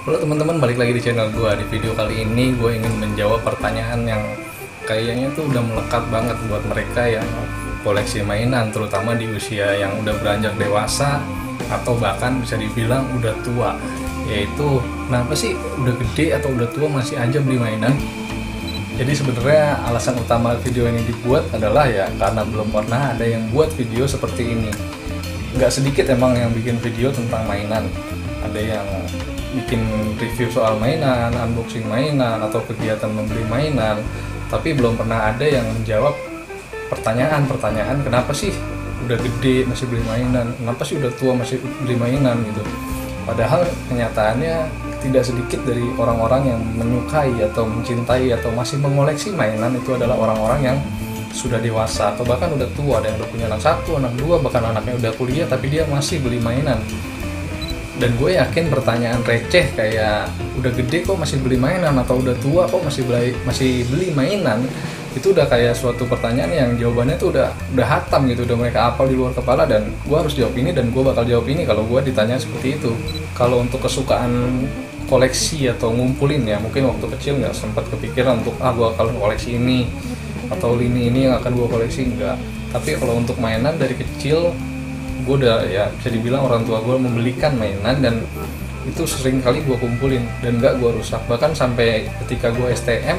Halo teman-teman, balik lagi di channel gue. Di video kali ini gue ingin menjawab pertanyaan yang kayaknya tuh udah melekat banget buat mereka yang koleksi mainan, terutama di usia yang udah beranjak dewasa atau bahkan bisa dibilang udah tua. Yaitu, kenapa sih udah gede atau udah tua masih aja beli mainan? Jadi sebenarnya alasan utama video ini dibuat adalah ya karena belum pernah ada yang buat video seperti ini. Nggak sedikit emang yang bikin video tentang mainan. Ada yang bikin review soal mainan, unboxing mainan, atau kegiatan membeli mainan, tapi belum pernah ada yang menjawab pertanyaan-pertanyaan kenapa sih udah gede masih beli mainan, kenapa sih udah tua masih beli mainan gitu. Padahal kenyataannya tidak sedikit dari orang-orang yang menyukai atau mencintai atau masih mengoleksi mainan itu adalah orang-orang yang sudah dewasa atau bahkan udah tua. Ada yang udah punya anak 1, anak 2, bahkan anaknya udah kuliah tapi dia masih beli mainan. Dan gue yakin pertanyaan receh kayak udah gede kok masih beli mainan atau udah tua kok masih beli mainan, itu udah kayak suatu pertanyaan yang jawabannya tuh udah hatam gitu, udah mereka hafal di luar kepala, dan gue harus jawab ini dan gue bakal jawab ini kalau gue ditanya seperti itu. Kalau untuk kesukaan koleksi atau ngumpulin ya, mungkin waktu kecil nggak sempat kepikiran untuk gue akan koleksi ini atau ini yang akan gue koleksi, enggak. Tapi kalau untuk mainan dari kecil gue udah ya bisa dibilang orang tua gue membelikan mainan dan itu sering kali gue kumpulin dan nggak gue rusak. Bahkan sampai ketika gue STM,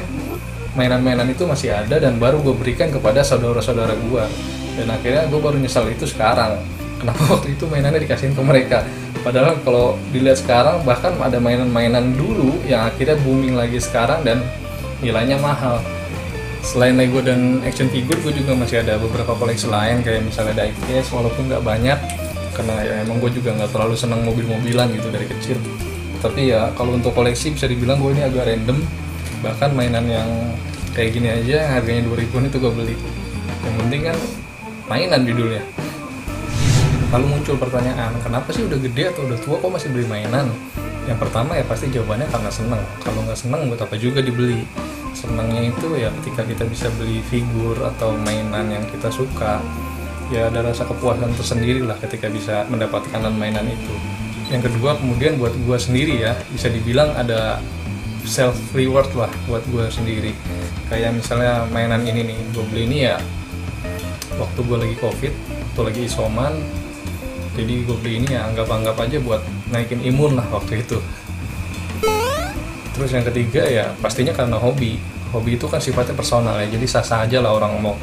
mainan-mainan itu masih ada dan baru gue berikan kepada saudara-saudara gue, dan akhirnya gue baru nyesal itu sekarang kenapa waktu itu mainannya dikasihin ke mereka. Padahal kalau dilihat sekarang bahkan ada mainan-mainan dulu yang akhirnya booming lagi sekarang dan nilainya mahal. Selain Lego dan action figure, gue juga masih ada beberapa koleksi lain kayak misalnya diecast, walaupun nggak banyak karena ya emang gue juga nggak terlalu senang mobil-mobilan gitu dari kecil. Tapi ya kalau untuk koleksi bisa dibilang gue ini agak random. Bahkan mainan yang kayak gini aja harganya 2000-an itu gue beli. Yang penting kan mainan judulnya. Lalu muncul pertanyaan, kenapa sih udah gede atau udah tua kok masih beli mainan? Yang pertama ya pasti jawabannya karena seneng. Kalau nggak seneng buat apa juga dibeli. Senangnya itu ya ketika kita bisa beli figur atau mainan yang kita suka, ya ada rasa kepuasan tersendiri lah ketika bisa mendapatkan mainan itu. Yang kedua kemudian buat gue sendiri ya, bisa dibilang ada self reward lah buat gue sendiri. Kayak misalnya mainan ini nih, gue beli ini ya waktu gue lagi covid, waktu lagi isoman. Jadi gue beli ini ya anggap aja buat naikin imun lah waktu itu. Terus yang ketiga ya pastinya karena hobi itu kan sifatnya personal ya, jadi sah-sah aja lah orang mau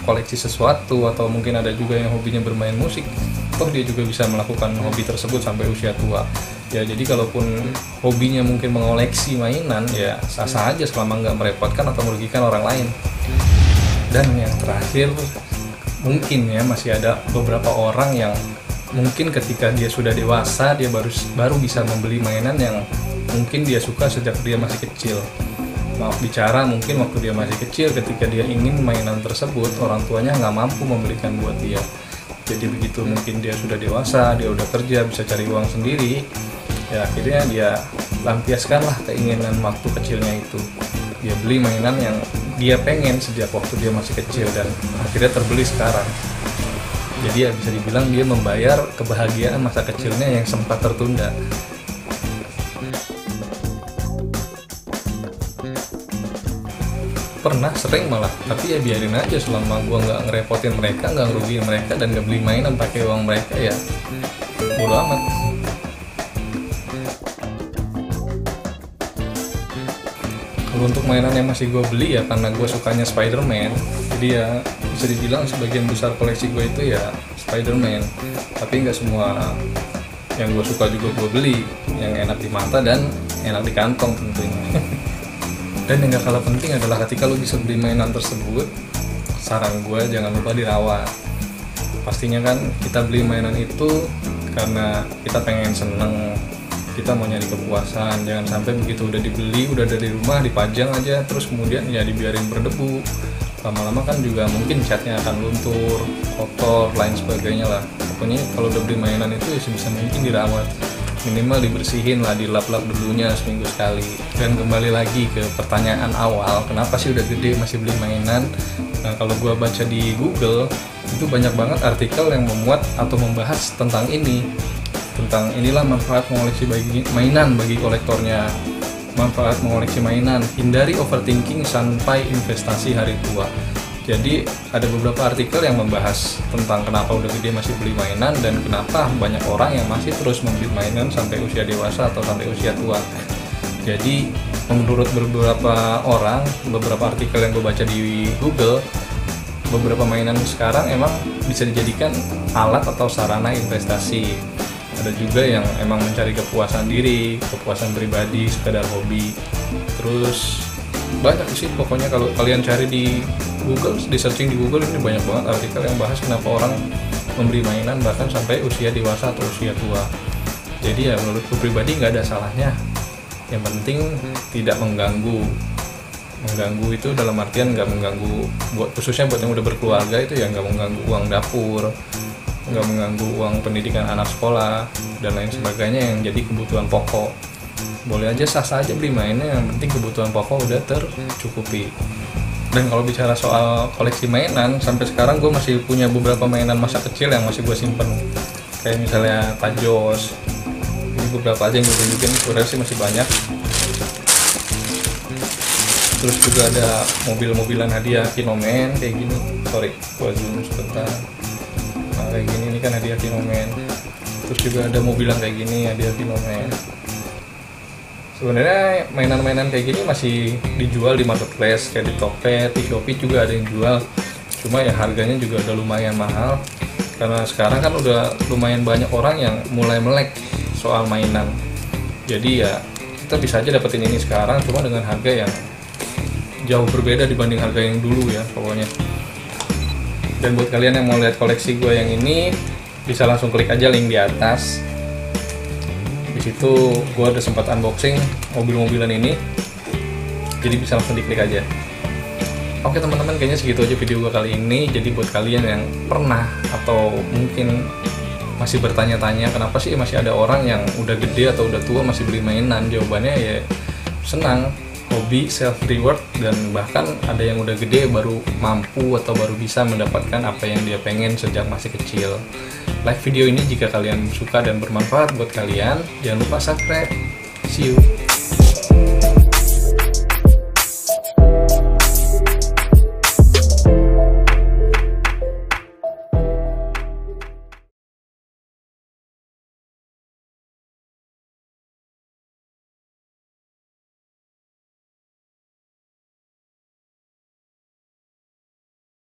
koleksi sesuatu, atau mungkin ada juga yang hobinya bermain musik, toh dia juga bisa melakukan hobi tersebut sampai usia tua ya. Jadi kalaupun hobinya mungkin mengoleksi mainan ya sah-sah aja selama nggak merepotkan atau merugikan orang lain. Dan yang terakhir mungkin ya masih ada beberapa orang yang mungkin ketika dia sudah dewasa dia baru bisa membeli mainan yang mungkin dia suka sejak dia masih kecil. Maaf bicara, mungkin waktu dia masih kecil ketika dia ingin mainan tersebut orang tuanya nggak mampu membelikan buat dia. Jadi begitu mungkin dia sudah dewasa, dia udah kerja, bisa cari uang sendiri, ya akhirnya dia lampiaskan lah keinginan waktu kecilnya itu. Dia beli mainan yang dia pengen sejak waktu dia masih kecil dan akhirnya terbeli sekarang. Jadi ya bisa dibilang dia membayar kebahagiaan masa kecilnya yang sempat tertunda. Pernah, sering malah, tapi ya biarin aja selama gue nggak ngerepotin mereka, nggak ngerugiin mereka, dan nggak beli mainan pakai uang mereka ya bodo amat. Kalau untuk mainan yang masih gue beli ya karena gue sukanya Spider-Man, jadi ya bisa dibilang sebagian besar koleksi gue itu ya Spider-Man. Tapi nggak semua yang gue suka juga gue beli, yang enak di mata dan enak di kantong tentunya. Dan yang gak kalah penting adalah ketika lo bisa beli mainan tersebut, saran gue jangan lupa dirawat. Pastinya kan kita beli mainan itu karena kita pengen seneng, kita mau nyari kepuasan. Jangan sampai begitu udah dibeli, udah dari rumah dipajang aja, terus kemudian ya dibiarin berdebu. Lama-lama kan juga mungkin catnya akan luntur, kotor, lain sebagainya lah. Pokoknya kalau udah beli mainan itu ya sebisa mungkin dirawat. Minimal dibersihin lah, dilap-lap dulunya seminggu sekali. Dan kembali lagi ke pertanyaan awal, kenapa sih udah gede masih beli mainan? Nah, kalau gua baca di Google itu banyak banget artikel yang memuat atau membahas tentang ini. tentang inilah manfaat mengoleksi mainan bagi kolektornya. Manfaat mengoleksi mainan, hindari overthinking sampai investasi hari tua. Jadi ada beberapa artikel yang membahas tentang kenapa udah gede masih beli mainan dan kenapa banyak orang yang masih terus membeli mainan sampai usia dewasa atau sampai usia tua. Jadi menurut beberapa orang, beberapa artikel yang gue baca di Google, beberapa mainan sekarang emang bisa dijadikan alat atau sarana investasi. Ada juga yang emang mencari kepuasan diri, kepuasan pribadi, sekedar hobi. Terus banyak sih pokoknya, kalau kalian cari di Google, di searching di Google, ini banyak banget artikel yang bahas kenapa orang membeli mainan bahkan sampai usia dewasa atau usia tua. Jadi ya menurutku pribadi nggak ada salahnya. Yang penting tidak mengganggu. Mengganggu itu dalam artian nggak mengganggu, khususnya buat yang udah berkeluarga itu ya nggak mengganggu uang dapur, nggak mengganggu uang pendidikan anak sekolah dan lain sebagainya yang jadi kebutuhan pokok. Boleh aja sah-sah aja beli mainnya, yang penting kebutuhan pokok udah tercukupi. Dan kalau bicara soal koleksi mainan, sampai sekarang gue masih punya beberapa mainan masa kecil yang masih gue simpen, kayak misalnya Tajos. Ini beberapa aja yang gue tunjukin, sebenarnya sih masih banyak. Terus juga ada mobil-mobilan hadiah Kinomen kayak gini. Sorry, gue zoom sebentar. Nah, kayak gini, ini kan hadiah Kinomen. Terus juga ada mobilan kayak gini, hadiah Kinomen. Sebenarnya mainan-mainan kayak gini masih dijual di marketplace, kayak di Tokped, di Shopee juga ada yang jual. Cuma ya harganya juga udah lumayan mahal, karena sekarang kan udah lumayan banyak orang yang mulai melek soal mainan. Jadi ya kita bisa aja dapetin ini sekarang, cuma dengan harga yang jauh berbeda dibanding harga yang dulu ya pokoknya. Dan buat kalian yang mau lihat koleksi gue yang ini, bisa langsung klik aja link di atas. Di situ gue ada sempat unboxing mobil-mobilan ini, jadi bisa langsung diklik aja. Oke teman-teman, kayaknya segitu aja video gue kali ini. Jadi buat kalian yang pernah atau mungkin masih bertanya-tanya kenapa sih masih ada orang yang udah gede atau udah tua masih beli mainan, jawabannya ya senang, hobi, self reward, dan bahkan ada yang udah gede baru mampu atau baru bisa mendapatkan apa yang dia pengen sejak masih kecil. Like video ini jika kalian suka dan bermanfaat buat kalian. Jangan lupa subscribe. See you.